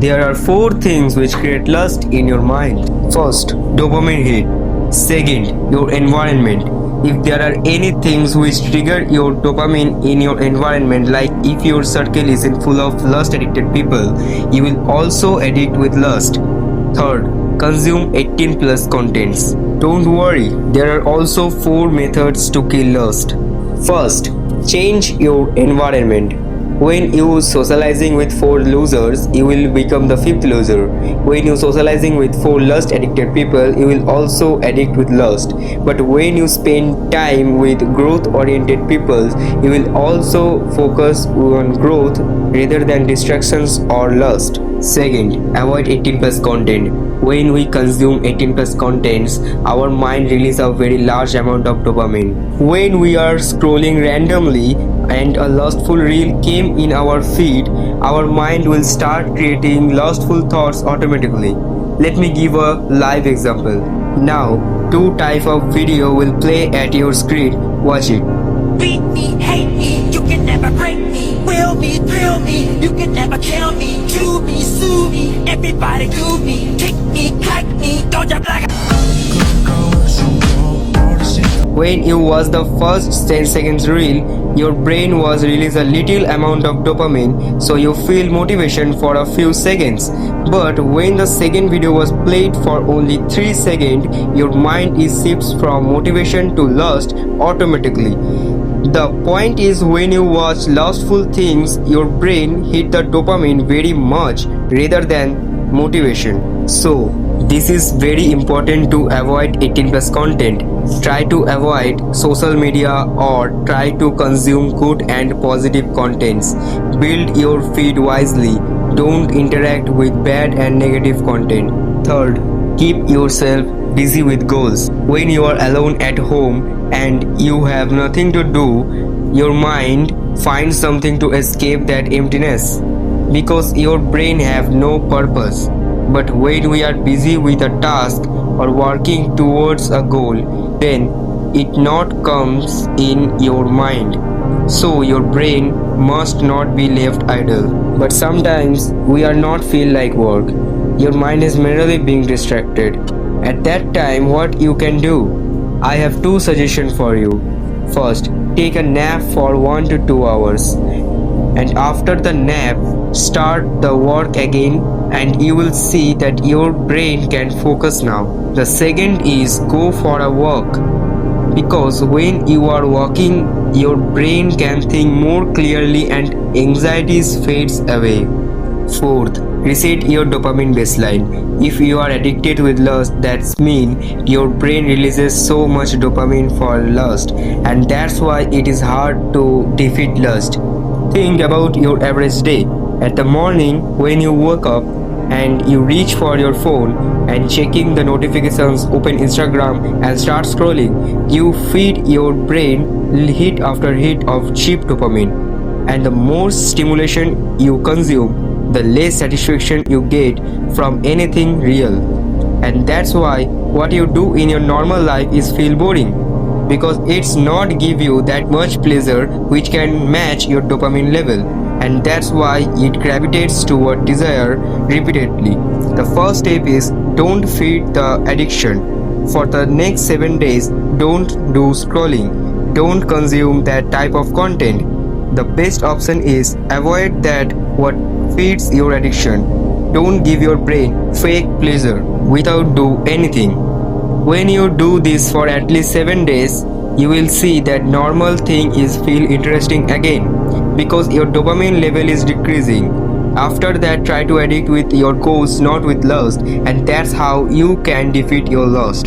There are four things which create lust in your mind. First, dopamine hit. Second, your environment. If there are any things which trigger your dopamine in your environment, like if your circle is in full of lust addicted people, you will also addict with lust. Third, consume 18 plus contents. Don't worry, there are also four methods to kill lust. First, change your environment. When you socializing with four losers, you will become the fifth loser. When you socializing with four lust addicted people, you will also addict with lust. But when you spend time with growth oriented people, you will also focus on growth rather than distractions or lust. Second, avoid 18 plus content. When we consume 18 plus contents, our mind releases a very large amount of dopamine. When we are scrolling randomly and a lustful reel came in our feed, our mind will start creating lustful thoughts automatically. Let me give a live example. Now, two types of video will play at your screen. Watch it. Beat me, hate me, you can never break me. Will me, thrill me, you can never kill me. Do me, sue me, everybody do me. Kick me, cut me, don't jump like When you watch the first 10 seconds reel, your brain was release a little amount of dopamine, so you feel motivation for a few seconds. But when the second video was played for only 3 seconds, your mind is shifts from motivation to lust automatically. The point is, when you watch lustful things, your brain hit the dopamine very much rather than motivation. So, this is very important to avoid 18 plus content. Try to avoid social media or try to consume good and positive contents. Build your feed wisely. Don't interact with bad and negative content. Third, keep yourself busy with goals. When you are alone at home and you have nothing to do, your mind finds something to escape that emptiness because your brain have no purpose. But when we are busy with a task or working towards a goal, then it not comes in your mind. So your brain must not be left idle. But sometimes we are not feel like work. Your mind is merely being distracted. At that time, what you can do? I have two suggestions for you. First, take a nap for 1 to 2 hours. And after the nap, start the work again and you will see that your brain can focus now. The second is go for a walk, because when you are walking, your brain can think more clearly and anxieties fades away. Fourth, reset your dopamine baseline. If you are addicted with lust, that's mean your brain releases so much dopamine for lust, and that's why it is hard to defeat lust. Think about your average day. At the morning, when you wake up and you reach for your phone and checking the notifications, open Instagram and start scrolling, you feed your brain hit after hit of cheap dopamine. And the more stimulation you consume, the less satisfaction you get from anything real. And that's why what you do in your normal life is feel boring, because it's not give you that much pleasure which can match your dopamine level, and that's why it gravitates toward desire repeatedly. The first step is don't feed the addiction. For the next 7 days, don't do scrolling. Don't consume that type of content. The best option is avoid that what feeds your addiction. Don't give your brain fake pleasure without do anything. When you do this for at least 7 days, you will see that normal thing is feel interesting again, because your dopamine level is decreasing. After that, try to addict with your goals, not with lust, and that's how you can defeat your lust.